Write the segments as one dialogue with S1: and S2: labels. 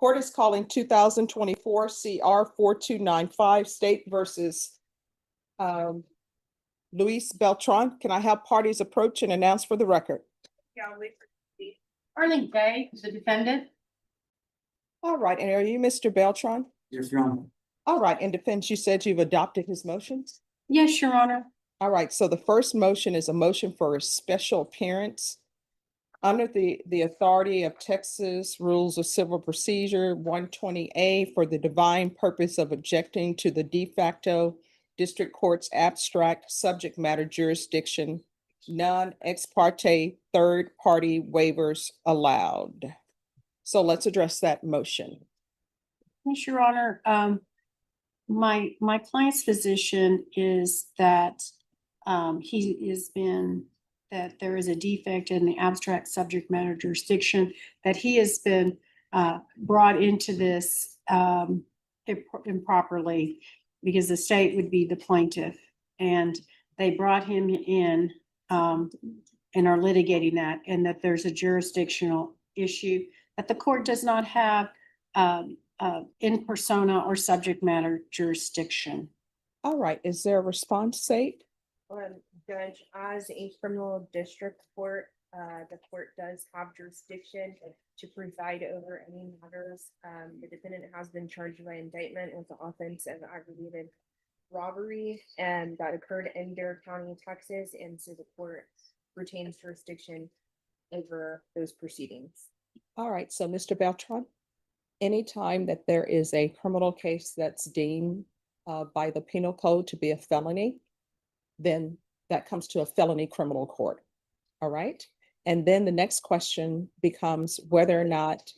S1: Court is calling 2024 CR 4295 State versus Luis Beltran. Can I have parties approach and announce for the record?
S2: Yeah, I'll wait for Steve. Arlene Day is the defendant.
S1: All right, and are you Mr. Beltran?
S3: Yes, Your Honor.
S1: All right, in defense, you said you've adopted his motions?
S2: Yes, Your Honor.
S1: All right, so the first motion is a motion for a special appearance under the authority of Texas Rules of Civil Procedure 120A for the divine purpose of objecting to the de facto district court's abstract subject matter jurisdiction, non-ex parte third-party waivers allowed. So let's address that motion.
S2: Yes, Your Honor. My client's position is that that there is a defect in the abstract subject matter jurisdiction, that he has been brought into this improperly because the state would be the plaintiff, and they brought him in and are litigating that, and that there's a jurisdictional issue that the court does not have in persona or subject matter jurisdiction.
S1: All right, is there a response, Sate?
S4: Judge, as a criminal district court, the court does have jurisdiction to preside over any matters. The defendant has been charged by indictment with the offense of aggravated robbery, and that occurred in Dare County, Texas, and so the court retains jurisdiction over those proceedings.
S1: All right, so Mr. Beltran, anytime that there is a criminal case that's deemed by the penal code to be a felony, then that comes to a felony criminal court. All right. And then the next question becomes whether or not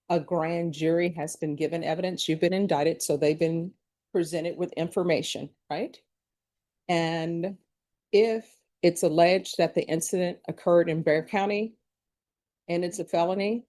S1: a grand jury has been given evidence. You've been indicted, so they've been presented with information, right? And if it's alleged that the incident occurred in Bexar County and it's a felony,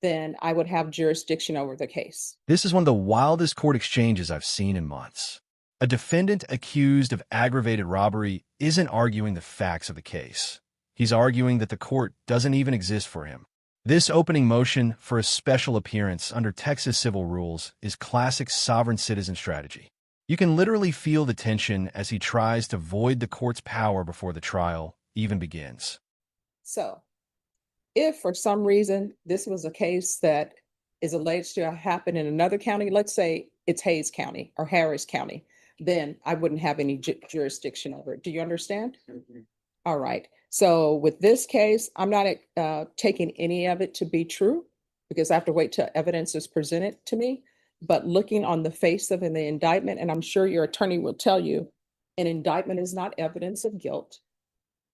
S1: then I would have jurisdiction over the case.
S5: This is one of the wildest court exchanges I've seen in months. A defendant accused of aggravated robbery isn't arguing the facts of the case. He's arguing that the court doesn't even exist for him. This opening motion for a special appearance under Texas civil rules is classic sovereign citizen strategy. You can literally feel the tension as he tries to void the court's power before the trial even begins.
S1: So, if for some reason this was a case that is alleged to have happened in another county, let's say it's Hayes County or Harris County, then I wouldn't have any jurisdiction over it. Do you understand?
S3: Mm-hmm.
S1: All right. So with this case, I'm not taking any of it to be true because I have to wait till evidence is presented to me. But looking on the face of the indictment, and I'm sure your attorney will tell you, an indictment is not evidence of guilt.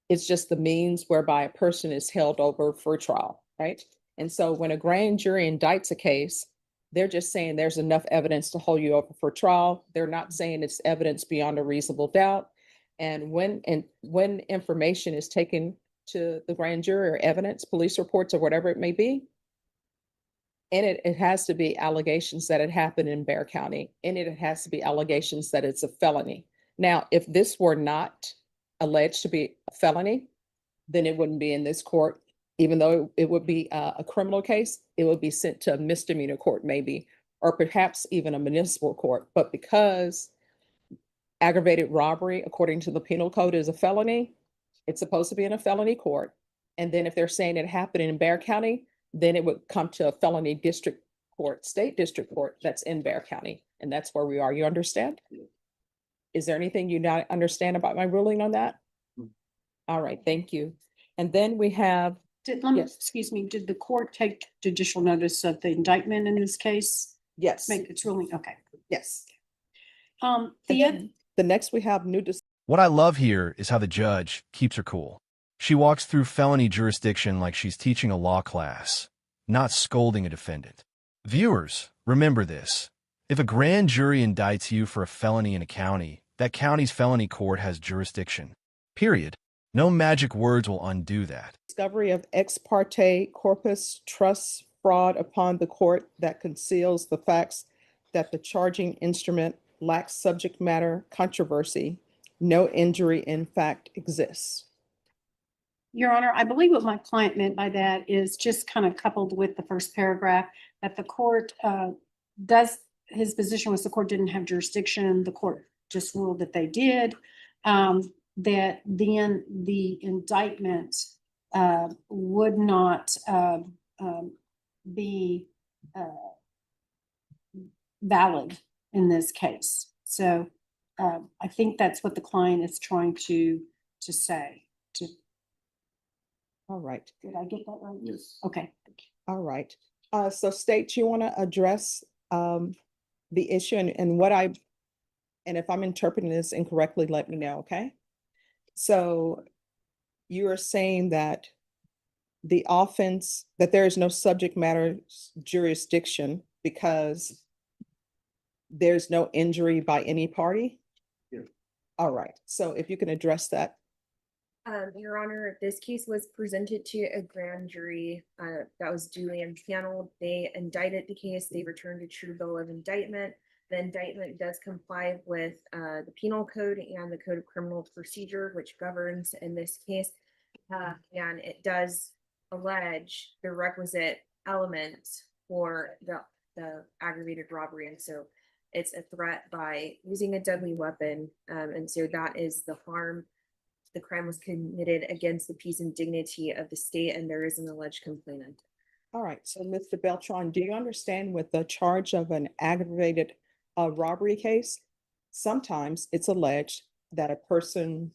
S1: It's just the means whereby a person is held over for trial, right? And so when a grand jury indicts a case, they're just saying there's enough evidence to hold you over for trial. They're not saying it's evidence beyond a reasonable doubt. And when information is taken to the grand jury or evidence, police reports or whatever it may be, and it has to be allegations that it happened in Bexar County, and it has to be allegations that it's a felony. Now, if this were not alleged to be a felony, then it wouldn't be in this court. Even though it would be a criminal case, it would be sent to a misdemeanor court maybe, or perhaps even a municipal court. But because aggravated robbery, according to the penal code, is a felony, it's supposed to be in a felony court. And then if they're saying it happened in Bexar County, then it would come to a felony district court, state district court that's in Bexar County. And that's where we are. You understand? Is there anything you not understand about my ruling on that? All right, thank you. And then we have
S2: Excuse me, did the court take judicial notice of the indictment in this case?
S1: yes,
S2: Make its ruling, okay.
S1: yes.
S2: The
S1: Next we have new.
S5: What I love here is how the judge keeps her cool. She walks through felony jurisdiction like she's teaching a law class, not scolding a defendant. Viewers, remember this. If a grand jury indicts you for a felony in a county, that county's felony court has jurisdiction. Period. No magic words will undo that.
S1: Discovery of ex parte corpus trust fraud upon the court that conceals the facts that the charging instrument lacks subject matter controversy. No injury in fact exists.
S2: Your Honor, I believe what my client meant by that is just kind of coupled with the first paragraph, that the court his position was the court didn't have jurisdiction, the court just ruled that they did. That then the indictment would not be valid in this case. So I think that's what the client is trying to say.
S1: All right,
S2: Did I get that right?
S3: Yes.
S2: Okay.
S1: all right. So State, you want to address the issue and and if I'm interpreting this incorrectly, let me know, okay? So you are saying that the offense, that there is no subject matter jurisdiction because there's no injury by any party?
S3: Yeah.
S1: All right, so if you can address that.
S4: Your Honor, this case was presented to a grand jury that was duly impaneled. They indicted the case. They returned a true bill of indictment. The indictment does comply with the penal code and the code of criminal procedure, which governs in this case. And it does allege the requisite elements for the aggravated robbery. And so it's a threat by using a deadly weapon. And so that is the harm. The crime was committed against the peace and dignity of the state, and there is an alleged complainant.
S1: All right, so Mr. Beltran, do you understand with the charge of an aggravated robbery case, sometimes it's alleged that a person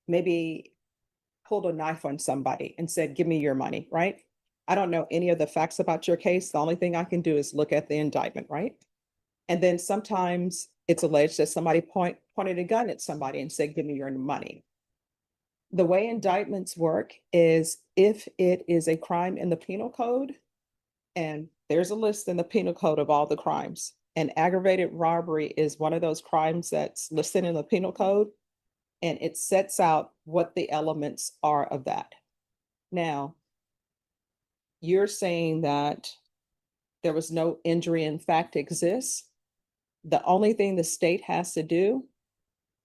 S1: maybe pulled a knife on somebody and said, give me your money, right? I don't know any of the facts about your case. The only thing I can do is look at the indictment, right? And then sometimes it's alleged that somebody pointed a gun at somebody and said, give me your money. The way indictments work is if it is a crime in the penal code, and there's a list in the penal code of all the crimes, and aggravated robbery is one of those crimes that's listed in the penal code, and it sets out what the elements are of that. Now, you're saying that there was no injury in fact exists. The only thing the state has to do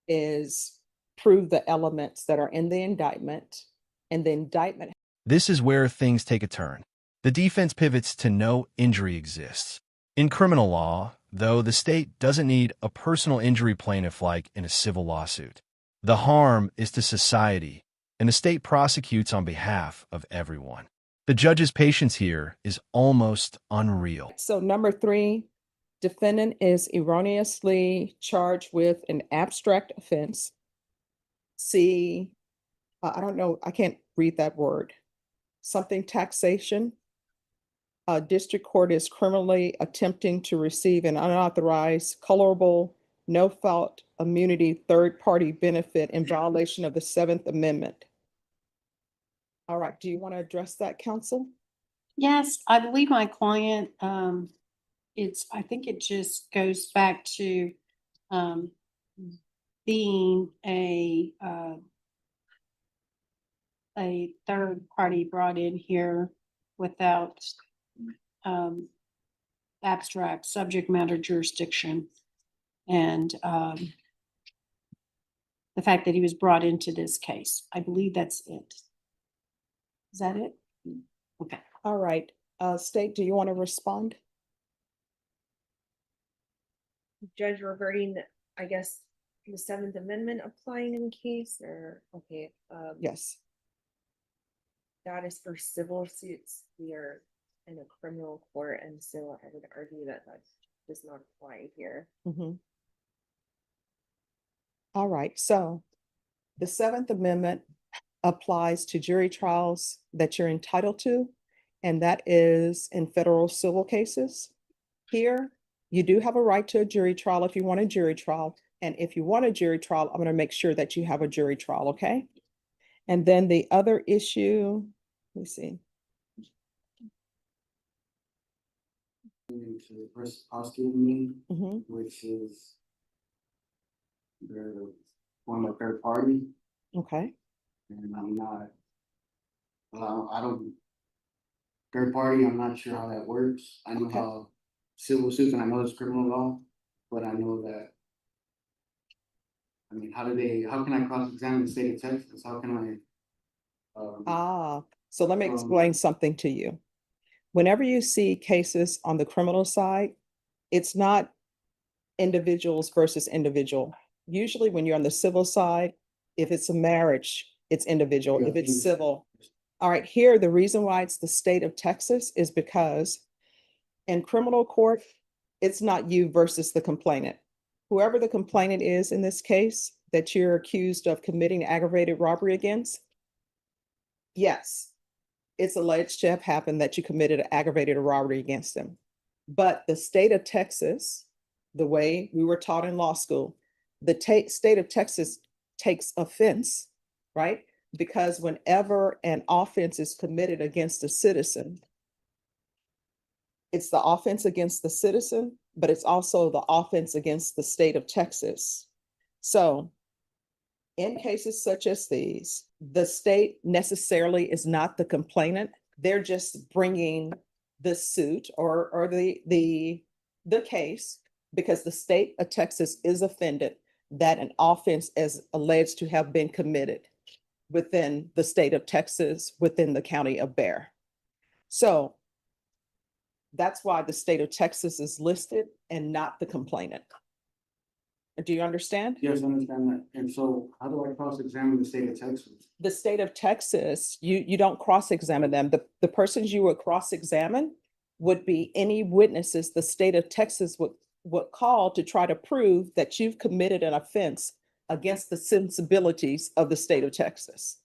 S1: is prove the elements that are in the indictment, and the indictment.
S5: This is where things take a turn. The defense pivots to no injury exists. In criminal law, though, the state doesn't need a personal injury plaintiff like in a civil lawsuit. The harm is to society, and the state prosecutes on behalf of everyone. The judge's patience here is almost unreal.
S1: So number 3, defendant is erroneously charged with an abstract offense. C, I don't know, I can't read that word. Something taxation. District court is criminally attempting to receive an unauthorized, colorable, no fault immunity third-party benefit in violation of the 7th Amendment. All right, do you want to address that, counsel?
S2: Yes, I believe my client, I think it just goes back to, being a third party brought in here without, abstract subject matter jurisdiction. And, the fact that he was brought into this case. I believe that's it. Is that it? Okay.
S1: All right, State, do you want to respond?
S4: Judge, regarding, I guess, the 7th Amendment applying in the case, or, okay,
S1: Yes.
S4: that is for civil suits. We are in a criminal court, and so I would argue that that does not apply here.
S1: All right, so the 7th Amendment applies to jury trials that you're entitled to, and that is in federal civil cases. Here, you do have a right to a jury trial if you want a jury trial. And if you want a jury trial, I'm going to make sure that you have a jury trial, okay? And then the other issue, let me see.
S3: To the first prosecuting me,
S1: Mhm.
S3: which is the one of third party,
S1: Okay,
S3: and I'm not. I don't. Third party, I'm not sure how that works. I know
S1: Okay.
S3: how civil suits, and I know it's criminal law, but I know that. I mean, how can I cross-examine the state of Texas? How can I
S1: So let me
S3: Um,
S1: explain something to you. Whenever you see cases on the criminal side, it's not individuals versus individual. Usually when you're on the civil side, if it's a marriage, it's individual.
S3: Yeah,
S1: If it's
S3: yes.
S1: civil. All right, here, the reason why it's the state of Texas is because in criminal court, it's not you versus the complainant. Whoever the complainant is in this case that you're accused of committing aggravated robbery against, yes, it's alleged to have happened that you committed an aggravated robbery against them. But the state of Texas, the way we were taught in law school, the state of Texas takes offense, right? Because whenever an offense is committed against a citizen, it's the offense against the citizen, but it's also the offense against the state of Texas. So in cases such as these, the state necessarily is not the complainant. They're just bringing the suit or the case because the state of Texas is offended that an offense is alleged to have been committed within the state of Texas, within the county of Bear. So that's why the state of Texas is listed and not the complainant. Do you understand?
S3: Yes, I understand that. And so how do I cross-examine the state of Texas?
S1: The state of Texas, you don't cross-examine them. The persons you would cross-examine would be any witnesses the state of Texas would call to try to prove that you've committed an offense against the sensibilities of the state of Texas.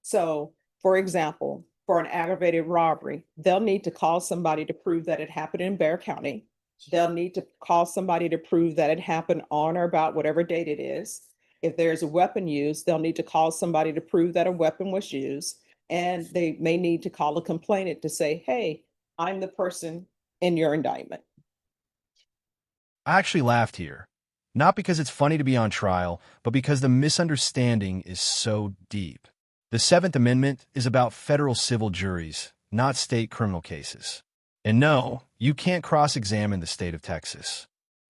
S1: So, for example, for an aggravated robbery, they'll need to call somebody to prove that it happened in Bexar County. They'll need to call somebody to prove that it happened on or about whatever date it is. If there's a weapon used, they'll need to call somebody to prove that a weapon was used. And they may need to call a complainant to say, hey, I'm the person in your indictment.
S5: I actually laughed here, not because it's funny to be on trial, but because the misunderstanding is so deep. The Seventh Amendment is about federal civil juries, not state criminal cases. And no, you can't cross-examine the state of Texas.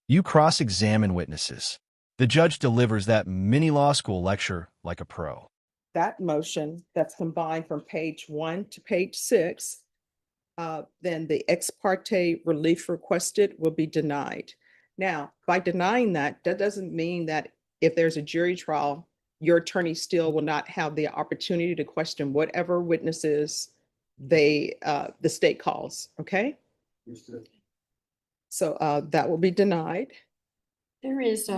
S5: You cross-examine witnesses. The judge delivers that mini law school lecture like a pro.
S1: That motion that's combined from page 1 to page 6, then the ex parte relief requested will be denied. Now, by denying that, that doesn't mean that if there's a jury trial, your attorney still will not have the opportunity to question whatever witnesses the state calls, okay?
S3: Understood.
S1: So that will be denied.
S2: There is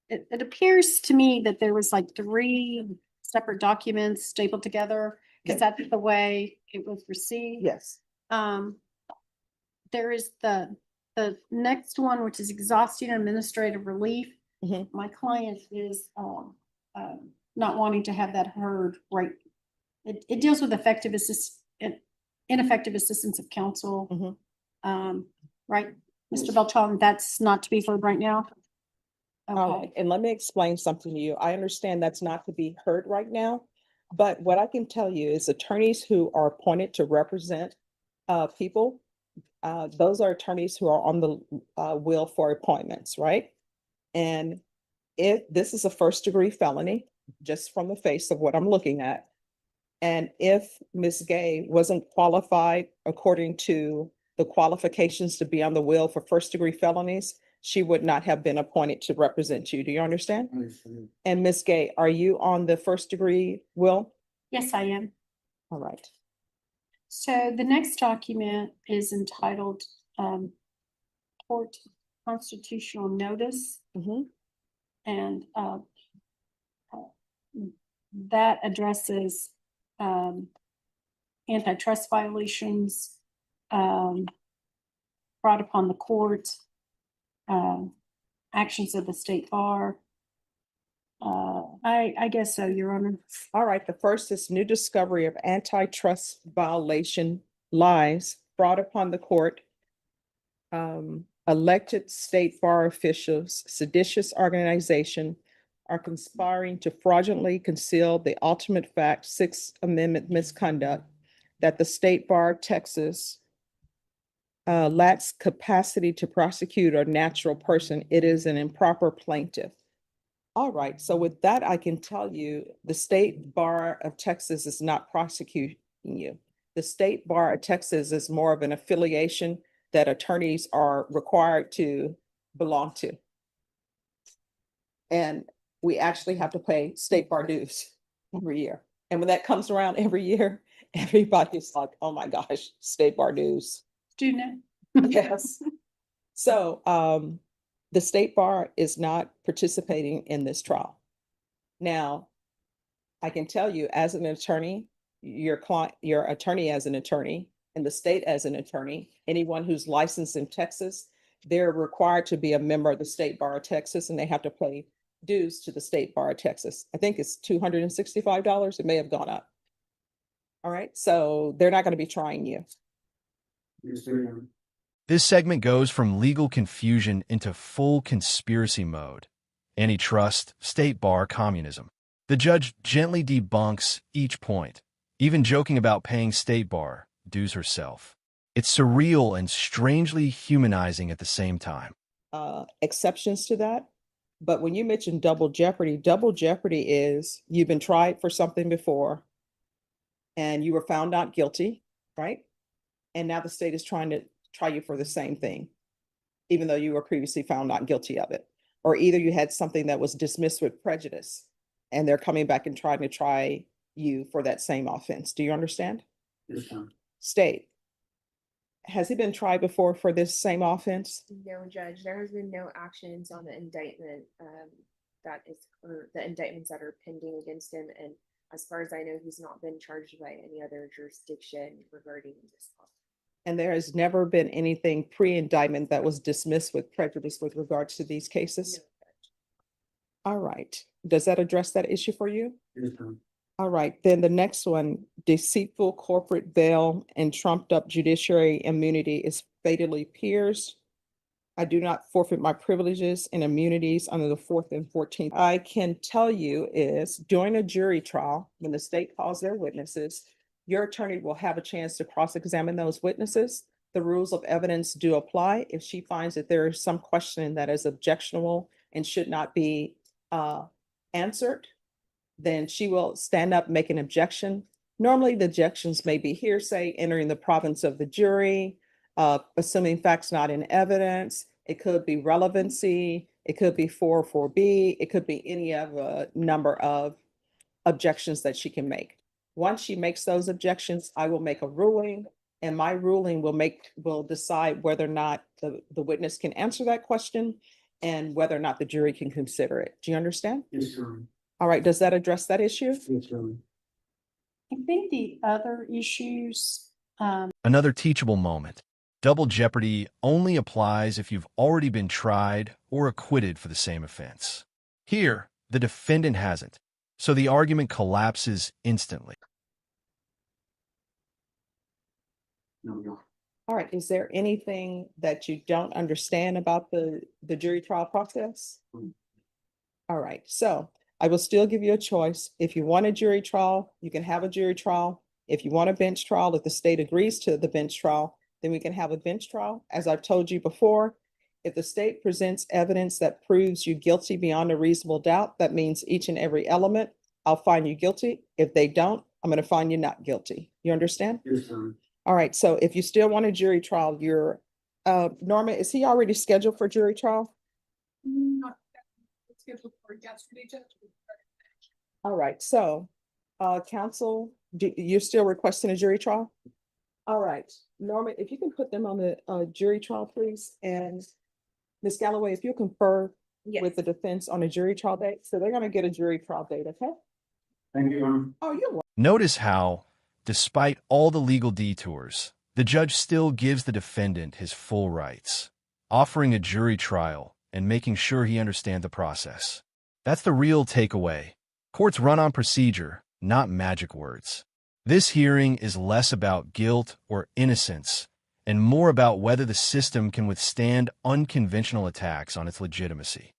S2: it appears to me that there was like 3 separate documents stapled together, because
S1: Yeah.
S2: that's the way it was received.
S1: Yes.
S2: There is the next one, which is exhausting administrative relief.
S1: Mhm.
S2: My client is not wanting to have that heard, right? It deals with ineffective assistance of counsel. Right, Mr. Beltran, that's not to be heard right now?
S1: All
S2: Okay,
S1: right, and let me explain something to you. I understand that's not to be heard right now, but what I can tell you is attorneys who are appointed to represent people, those are attorneys who are on the wheel for appointments, right? And if this is a first-degree felony, just from the face of what I'm looking at, and if Ms. Gay wasn't qualified according to the qualifications to be on the wheel for first-degree felonies, she would not have been appointed to represent you. Do you understand?
S3: Understood.
S1: And Ms. Gay, are you on the first-degree will?
S2: yes, I am.
S1: All right.
S2: So the next document is entitled Court Constitutional Notice,
S1: Mhm.
S2: and that addresses antitrust violations, fraud upon the court, actions of the state bar. I guess so, Your Honor.
S1: All right, the first is new discovery of antitrust violation lies, fraud upon the court, elected state bar officials, seditious organization are conspiring to fraudulently conceal the ultimate fact, Sixth Amendment misconduct, that the state bar of Texas lacks capacity to prosecute a natural person. It is an improper plaintiff. All right, so with that, I can tell you, the State Bar of Texas is not prosecuting you. The State Bar of Texas is more of an affiliation that attorneys are required to belong to. And we actually have to pay state bar dues every year. And when that comes around every year, everybody's like, oh my gosh, state bar dues.
S2: Student.
S1: Yes. So the state bar is not participating in this trial. Now, I can tell you as an attorney, your attorney as an attorney, and the state as an attorney, anyone who's licensed in Texas, they're required to be a member of the State Bar of Texas, and they have to pay dues to the State Bar of Texas. I think it's $265. It may have gone up. All right, so they're not going to be trying you.
S3: Yes, sir.
S5: This segment goes from legal confusion into full conspiracy mode. Antitrust, state bar, communism. The judge gently debunks each point, even joking about paying state bar dues herself. It's surreal and strangely humanizing at the same time.
S1: Exceptions to that. But when you mention double jeopardy is you've been tried for something before and you were found not guilty, right? And now the state is trying to try you for the same thing, even though you were previously found not guilty of it. Or either you had something that was dismissed with prejudice and they're coming back and trying to try you for that same offense. Do you understand?
S3: Yes, sir.
S1: State, has he been tried before for this same offense?
S4: No, Judge, there has been no actions on the indictment or the indictments that are pending against him. And as far as I know, he's not been charged by any other jurisdiction regarding this.
S1: And there has never been anything pre-indictment that was dismissed with prejudice with regards to these cases?
S4: No, Judge.
S1: All right. Does that address that issue for you?
S3: Yes, sir.
S1: All right. Then the next one, deceitful corporate veil and trumped up judiciary immunity is fatally pierced. I do not forfeit my privileges and immunities under the 4th and 14th. I can tell you is during a jury trial, when the state calls their witnesses, your attorney will have a chance to cross-examine those witnesses. The rules of evidence do apply. If she finds that there is some question that is objectionable and should not be answered, then she will stand up, make an objection. Normally, the objections may be hearsay, entering the province of the jury, assuming facts not in evidence. It could be relevancy. It could be 404B. It could be any of a number of objections that she can make. Once she makes those objections, I will make a ruling, and my ruling will decide whether or not the witness can answer that question and whether or not the jury can consider it. Do you understand?
S3: Yes, sir.
S1: All right, does that address that issue?
S3: Yes, sir.
S2: I think the other issues,
S5: Another teachable moment. Double jeopardy only applies if you've already been tried or acquitted for the same offense. Here, the defendant hasn't, so the argument collapses instantly.
S3: No.
S1: All right, is there anything that you don't understand about the jury trial process? All right, so I will still give you a choice. If you want a jury trial, you can have a jury trial. If you want a bench trial, if the state agrees to the bench trial, then we can have a bench trial. As I've told you before, if the state presents evidence that proves you guilty beyond a reasonable doubt, that means each and every element, I'll find you guilty. If they don't, I'm going to find you not guilty. You understand?
S3: Yes, sir.
S1: All right, so if you still want a jury trial, Norma, is he already scheduled for jury trial?
S6: Not scheduled for yesterday, Judge.
S1: All right, so, counsel, you're still requesting a jury trial? All right, Norma, if you can put them on the jury trial, please, and Ms. Galloway, if you confer
S4: Yes.
S1: with the defense on a jury trial date, so they're gonna get a jury trial date, okay?
S3: Thank you, Your Honor.
S1: Oh, you're welcome.
S5: Notice how, despite all the legal detours, the judge still gives the defendant his full rights, offering a jury trial and making sure he understands the process. That's the real takeaway. Courts run on procedure, not magic words. This hearing is less about guilt or innocence and more about whether the system can withstand unconventional attacks on its legitimacy.